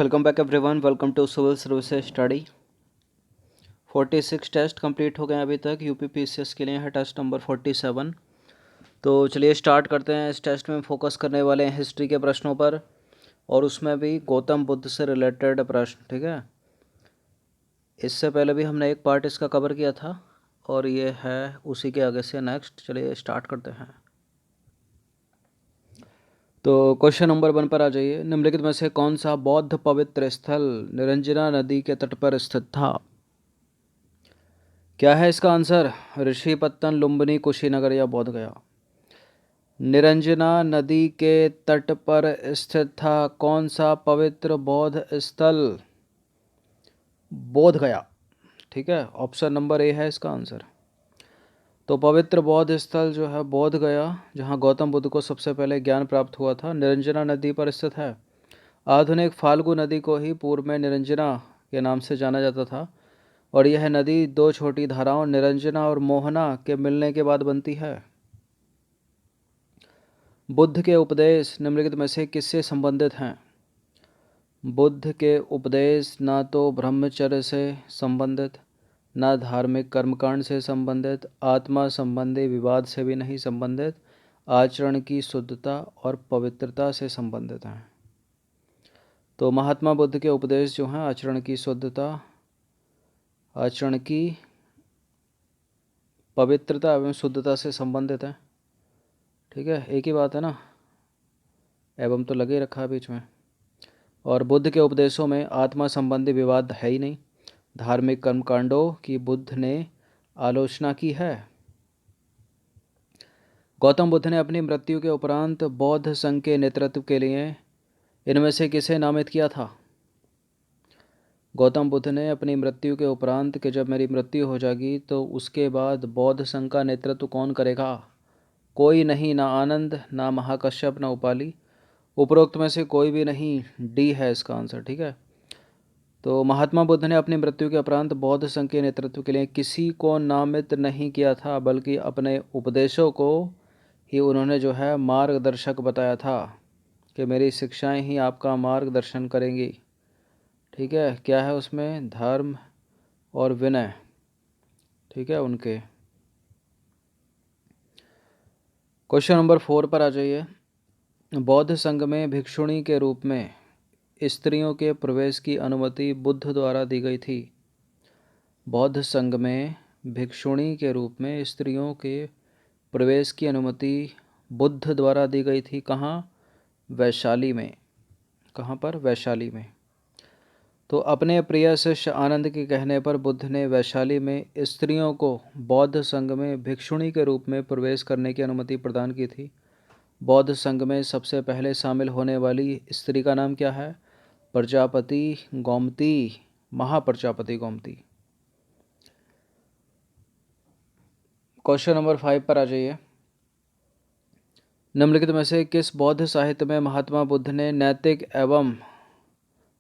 Welcome back everyone. Welcome to civil services study. 46 test complete हो गए अभी तक। यूपीपीसीएस के लिए है टेस्ट नंबर 47। तो चलिए स्टार्ट करते हैं। इस टेस्ट में फोकस करने वाले हैं हिस्ट्री के प्रश्नों पर, और उसमें भी गौतम बुद्ध से रिलेटेड प्रश्न। ठीक है, इससे पहले भी हमने एक पार्ट इसका कवर किया था और ये है उसी के आगे से नेक्स्ट। चलिए स्टार्ट करते हैं। तो क्वेश्चन नंबर 1 पर आ जाइए। निम्नलिखित में से कौन सा बौद्ध पवित्र स्थल निरंजना नदी के तट पर स्थित था? क्या है इसका आंसर? ऋषिपत्तन, लुम्बिनी, कुशीनगर या बोध गया? निरंजना नदी के तट पर स्थित था कौन सा पवित्र बौद्ध स्थल? बोध गया। ठीक है, ऑप्शन नंबर ए है इसका आंसर। तो पवित्र बौद्ध स्थल जो है बोध गया, जहाँ गौतम बुद्ध को सबसे पहले ज्ञान प्राप्त हुआ था, निरंजना नदी पर स्थित है। आधुनिक फाल्गु नदी को ही पूर्व में निरंजना के नाम से जाना जाता था, और यह नदी दो छोटी धाराओं निरंजना और मोहना के मिलने के बाद बनती है। बुद्ध के उपदेश निम्नलिखित में से किससे संबंधित हैं? बुद्ध के उपदेश ना तो ब्रह्मचर्य से संबंधित, ना धार्मिक कर्मकांड से संबंधित, आत्मा संबंधी विवाद से भी नहीं संबंधित, आचरण की शुद्धता और पवित्रता से संबंधित हैं। तो महात्मा बुद्ध के उपदेश जो हैं आचरण की शुद्धता, आचरण की पवित्रता एवं शुद्धता से संबंधित है। ठीक है, एक ही बात है ना, एवं तो लगे रखा है बीच में। और बुद्ध के उपदेशों में आत्मा संबंधी विवाद है ही नहीं। धार्मिक कर्मकांडों की बुद्ध ने आलोचना की है। गौतम बुद्ध ने अपनी मृत्यु के उपरांत बौद्ध संघ के नेतृत्व के लिए इनमें से किसे नामित किया था? गौतम बुद्ध ने अपनी मृत्यु के उपरांत कि जब मेरी मृत्यु हो जाएगी तो उसके बाद बौद्ध संघ का नेतृत्व कौन करेगा? कोई नहीं, ना आनंद, ना महाकश्यप, ना उपाली। उपरोक्त में से कोई भी नहीं, डी है इसका आंसर। ठीक है, तो महात्मा बुद्ध ने अपनी मृत्यु के उपरांत बौद्ध संघ के नेतृत्व के लिए किसी को नामित नहीं किया था, बल्कि अपने उपदेशों को ही उन्होंने जो है मार्गदर्शक बताया था कि मेरी शिक्षाएं ही आपका मार्गदर्शन करेंगी। ठीक है, क्या है उसमें? धर्म और विनय। ठीक है, उनके। क्वेश्चन नंबर 4 पर आ जाइए। बौद्ध संघ में भिक्षुणी के रूप में स्त्रियों के प्रवेश की अनुमति बुद्ध द्वारा दी गई थी। बौद्ध संघ में भिक्षुणी के रूप में स्त्रियों के प्रवेश की अनुमति बुद्ध द्वारा दी गई थी। कहाँ? वैशाली में। कहाँ पर? वैशाली में। तो अपने प्रिय शिष्य आनंद के कहने पर बुद्ध ने वैशाली में स्त्रियों को बौद्ध संघ में भिक्षुणी के रूप में प्रवेश करने की अनुमति प्रदान की थी। बौद्ध संघ में सबसे पहले शामिल होने वाली स्त्री का नाम क्या है? प्रजापति गोमती, महाप्रजापति गोमती। क्वेश्चन नंबर 5 पर आ जाइए। निम्नलिखित में से किस बौद्ध साहित्य में महात्मा बुद्ध ने नैतिक एवं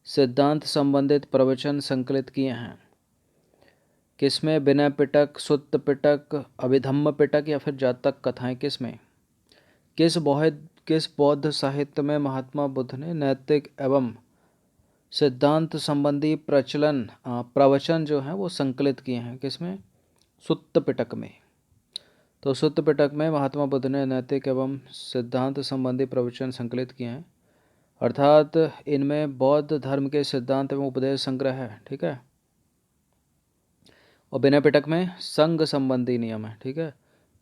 सिद्धांत संबंधित प्रवचन संकलित किए हैं? किसमें? विनय पिटक, सुत्त पिटक, अभिधम्म पिटक या फिर जातक कथाएं? किसमें? किस बौद्ध साहित्य में महात्मा बुद्ध ने नैतिक एवं सिद्धांत संबंधी प्रवचन जो हैं वो संकलित किए हैं? किसमें? सुत्त पिटक में। तो सुत्त पिटक में महात्मा बुद्ध ने नैतिक एवं सिद्धांत संबंधी प्रवचन संकलित किए हैं, अर्थात इनमें बौद्ध धर्म के सिद्धांत एवं उपदेश संग्रह है। ठीक है, और विनय पिटक में संघ संबंधी नियम है। ठीक है,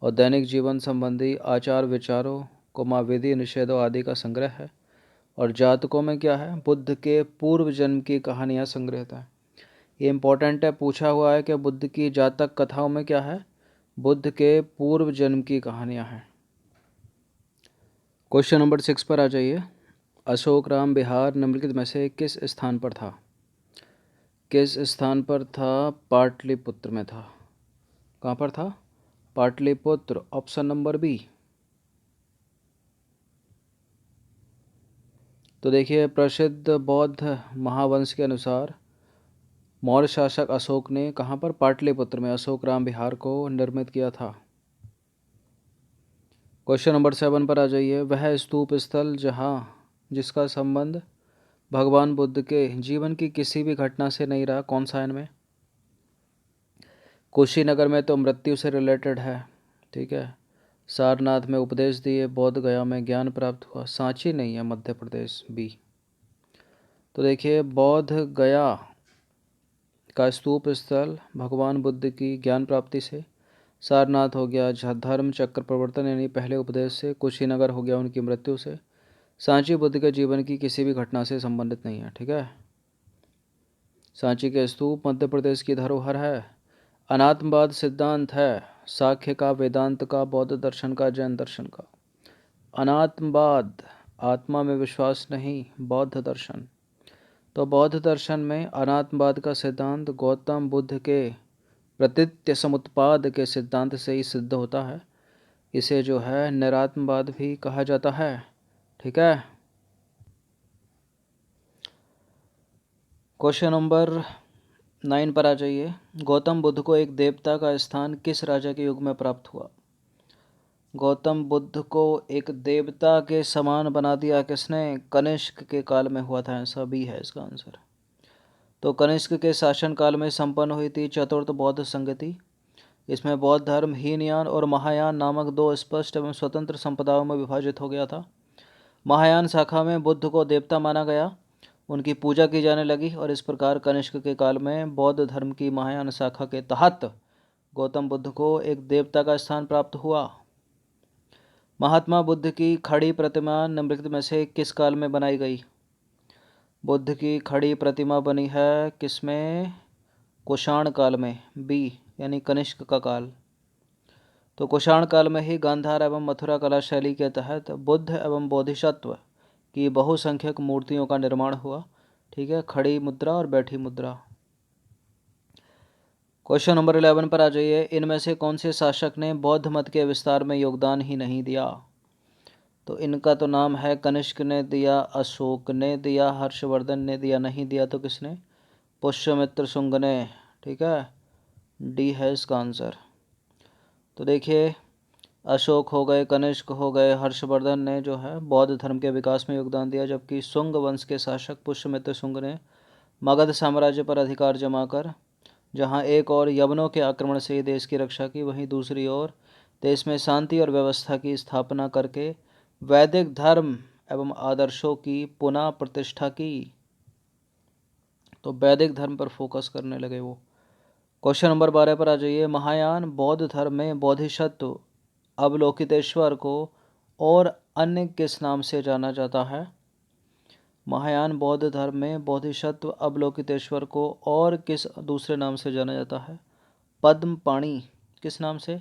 और दैनिक जीवन संबंधी आचार विचारों को विधि निषेधों आदि का संग्रह है। और जातकों में क्या है? बुद्ध के पूर्व जन्म की कहानियाँ संग्रहित है। ये इंपॉर्टेंट है, पूछा हुआ है कि बुद्ध की जातक कथाओं में क्या है? बुद्ध के पूर्व जन्म की कहानियाँ हैं। क्वेश्चन नंबर 6 पर आ जाइए। अशोक राम विहार निम्नलिखित में से किस स्थान पर था? किस स्थान पर था? पाटलिपुत्र में था। कहाँ पर था? Pataliputra, option number B. तो देखिए, प्रसिद्ध बौद्ध महावंश के अनुसार मौर्य शासक अशोक ने कहाँ पर? पाटलिपुत्र में अशोक राम विहार को निर्मित किया था। क्वेश्चन नंबर 7 पर आ जाइए। वह स्तूप स्थल जिसका संबंध भगवान बुद्ध के जीवन की किसी भी घटना से नहीं रहा। कौन सा इनमें? कुशीनगर में तो मृत्यु से रिलेटेड है, ठीक है। सारनाथ में उपदेश दिए, बोध गया में ज्ञान प्राप्त हुआ। सांची नहीं है, मध्य प्रदेश बी। तो देखिए, बोध गया का स्तूप स्थल भगवान बुद्ध की ज्ञान प्राप्ति से, सारनाथ हो गया धर्म चक्र प्रवर्तन यानी पहले उपदेश से, कुशीनगर हो गया उनकी मृत्यु से, सांची बुद्ध के जीवन की किसी भी घटना से संबंधित नहीं है, ठीक है। सांची के स्तूप मध्य प्रदेश की धरोहर है। अनात्मवाद सिद्धांत है साख्य का, वेदांत का, बौद्ध दर्शन का, जैन दर्शन का। अनात्मवाद, आत्मा में विश्वास नहीं, बौद्ध दर्शन। तो बौद्ध दर्शन में अनात्मवाद का सिद्धांत गौतम बुद्ध के प्रतीत्य समुत्पाद के सिद्धांत से ही सिद्ध होता है। इसे जो है निरात्मवाद भी कहा जाता है, ठीक है। क्वेश्चन नंबर 9 पर आ जाइए। गौतम बुद्ध को एक देवता का स्थान किस राजा के युग में प्राप्त हुआ? गौतम बुद्ध को एक देवता के समान बना दिया किसने? कनिष्क के काल में हुआ था। ऐसा भी है इसका आंसर। तो कनिष्क के शासनकाल में संपन्न हुई थी चतुर्थ बौद्ध संगति। इसमें बौद्ध धर्म हीनयान और महायान नामक दो स्पष्ट एवं स्वतंत्र संप्रदायों में विभाजित हो गया था। महायान शाखा में बुद्ध को देवता माना गया, उनकी पूजा की जाने लगी और इस प्रकार कनिष्क के काल में बौद्ध धर्म की महायान शाखा के तहत गौतम बुद्ध को एक देवता का स्थान प्राप्त हुआ। महात्मा बुद्ध की खड़ी प्रतिमा निम्नलिखित में से किस काल में बनाई गई? बुद्ध की खड़ी प्रतिमा बनी है किसमें? कुषाण काल में, बी यानी कनिष्क का काल। तो कुषाण काल में ही गांधार एवं मथुरा कला शैली के तहत बुद्ध एवं बोधिसत्व की बहुसंख्यक मूर्तियों का निर्माण हुआ, ठीक है। खड़ी मुद्रा और बैठी मुद्रा। क्वेश्चन नंबर 11 पर आ जाइए। इनमें से कौन से शासक ने बौद्ध मत के विस्तार में योगदान ही नहीं दिया? तो इनका तो नाम है कनिष्क ने दिया, अशोक ने दिया, हर्षवर्धन ने दिया, नहीं दिया तो किसने? पुष्यमित्र शुंग ने, ठीक है। डी है इसका आंसर। तो देखिए, अशोक हो गए, कनिष्क हो गए, हर्षवर्धन ने जो है बौद्ध धर्म के विकास में योगदान दिया, जबकि शुंग वंश के शासक पुष्यमित्र शुंग ने मगध साम्राज्य पर अधिकार जमाकर जहां एक और यवनों के आक्रमण से देश की रक्षा की, वहीं दूसरी ओर देश में शांति और व्यवस्था की स्थापना करके वैदिक धर्म एवं आदर्शों की पुनः प्रतिष्ठा की। तो वैदिक धर्म पर फोकस करने लगे वो। क्वेश्चन नंबर 12 पर आ जाइए। महायान बौद्ध धर्म में बोधिसत्व अवलोकितेश्वर को और अन्य किस नाम से जाना जाता है? महायान बौद्ध धर्म में बोधिसत्व अवलोकितेश्वर को और किस दूसरे नाम से जाना जाता है? पद्मपाणि। किस नाम से?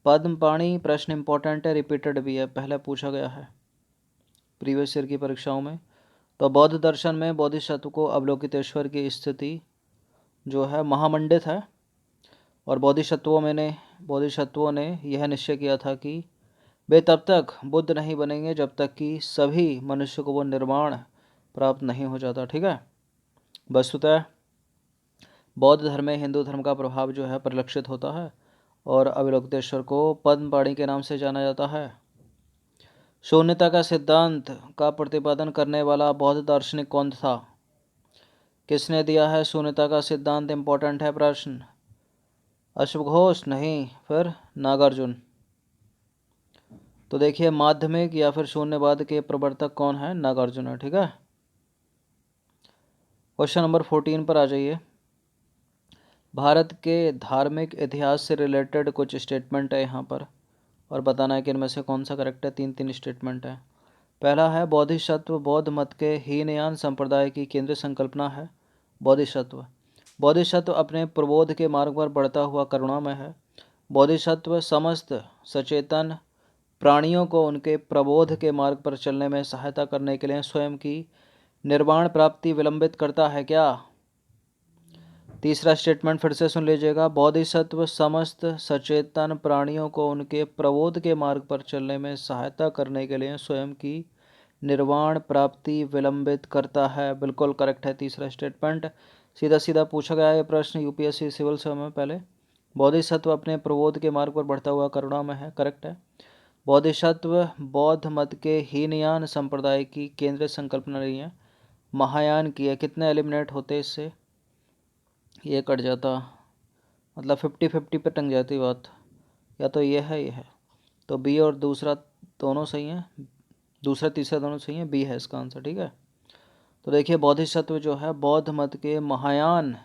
पद्मपाणि। प्रश्न इंपॉर्टेंट है, रिपीटेड भी है, पहले पूछा गया है प्रीवियस ईयर की परीक्षाओं में। तो बौद्ध दर्शन में बोधिसत्व को अवलोकितेश्वर की स्थिति जो है महामंडित है, और बोधिसत्वों ने यह निश्चय किया था कि वे तब तक बुद्ध नहीं बनेंगे जब तक कि सभी मनुष्य को वो निर्वाण प्राप्त नहीं हो जाता, ठीक है। वस्तुतः बौद्ध धर्म में हिंदू धर्म का प्रभाव जो है परिलक्षित होता है, और अवलोकितेश्वर को पद्मपाणि के नाम से जाना जाता है। शून्यता का सिद्धांत का प्रतिपादन करने वाला बौद्ध दार्शनिक कौन था? किसने दिया है शून्यता का सिद्धांत? इंपॉर्टेंट है प्रश्न। अश्वघोष नहीं, फिर नागार्जुन। तो देखिए, माध्यमिक या फिर शून्यवाद के प्रवर्तक कौन है? नागार्जुन है, ठीक है। क्वेश्चन नंबर 14 पर आ जाइए। भारत के धार्मिक इतिहास से रिलेटेड कुछ स्टेटमेंट है यहाँ पर, और बताना है कि इनमें से कौन सा करेक्ट है। तीन स्टेटमेंट है। पहला है बोधिसत्व बौद्ध मत के हीनयान संप्रदाय की केंद्रीय संकल्पना है। बोधिसत्व अपने प्रबोध के मार्ग पर बढ़ता हुआ करुणामय है। बोधिसत्व समस्त सचेतन प्राणियों को उनके प्रबोध के मार्ग पर चलने में सहायता करने के लिए स्वयं की निर्वाण प्राप्ति विलंबित करता है क्या? तीसरा स्टेटमेंट फिर से सुन लीजिएगा। बोधिसत्व समस्त सचेतन प्राणियों को उनके प्रबोध के मार्ग पर चलने में सहायता करने के लिए स्वयं की निर्वाण प्राप्ति विलंबित करता है। बिल्कुल करेक्ट है तीसरा स्टेटमेंट। सीधा सीधा पूछा गया है प्रश्न यूपीएससी सिविल सेवा में पहले। बोधिसत्व अपने प्रबोध के मार्ग पर बढ़ता हुआ करुणामय है, करेक्ट है। बोधिसत्व बौद्ध मत के हीनयान संप्रदाय की केंद्रीय संकल्पना नहीं है, महायान किया, कितने एलिमिनेट होते इससे? ये कट जाता, मतलब 50-50 पे टंग जाती बात। या तो ये है, तो बी और दूसरा दोनों सही हैं, दूसरा तीसरा दोनों सही हैं, बी है इसका आंसर। ठीक है, तो देखिए बोधिसत्व जो है बौद्ध मत के महायान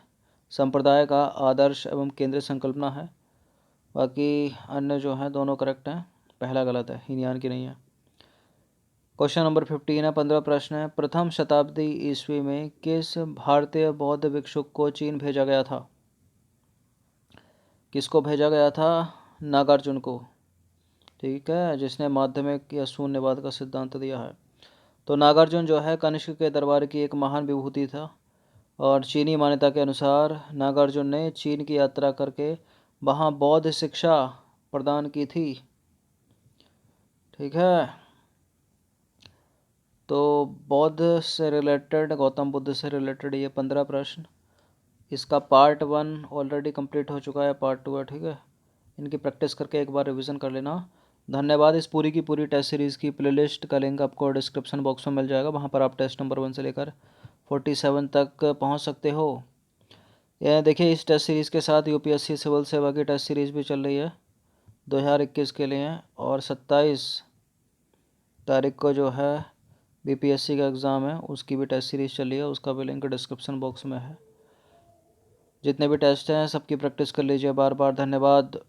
संप्रदाय का आदर्श एवं केंद्रीय संकल्पना है। बाकी अन्य जो है दोनों करेक्ट हैं, पहला गलत है, हीनयान की नहीं है। क्वेश्चन नंबर 15 है, 15 प्रश्न है। प्रथम शताब्दी ईस्वी में किस भारतीय बौद्ध भिक्षुक को चीन भेजा गया था? किसको भेजा गया था? नागार्जुन को। ठीक है, जिसने माध्यमिक या शून्यवाद का सिद्धांत दिया है। तो नागार्जुन जो है कनिष्क के दरबार की एक महान विभूति था, और चीनी मान्यता के अनुसार नागार्जुन ने चीन की यात्रा करके वहाँ बौद्ध शिक्षा प्रदान की थी। ठीक है, तो बौद्ध से रिलेटेड, गौतम बुद्ध से रिलेटेड ये 15 प्रश्न, इसका पार्ट 1 ऑलरेडी कंप्लीट हो चुका है, पार्ट 2 है। ठीक है, इनकी प्रैक्टिस करके एक बार रिवीजन कर लेना। धन्यवाद। इस पूरी की पूरी टेस्ट सीरीज़ की प्लेलिस्ट का लिंक आपको डिस्क्रिप्शन बॉक्स में मिल जाएगा, वहाँ पर आप टेस्ट नंबर 1 से लेकर 47 तक पहुँच सकते हो। यह देखिए, इस टेस्ट सीरीज़ के साथ यूपीएससी सिविल सेवा की टेस्ट सीरीज़ भी चल रही है 2021 के लिए, और 27 तारीख को जो है बीपीएससी का एग्ज़ाम है, उसकी भी टेस्ट सीरीज़ चल रही है, उसका भी लिंक डिस्क्रिप्शन बॉक्स में है। जितने भी टेस्ट हैं सबकी प्रैक्टिस कर लीजिए बार बार। धन्यवाद।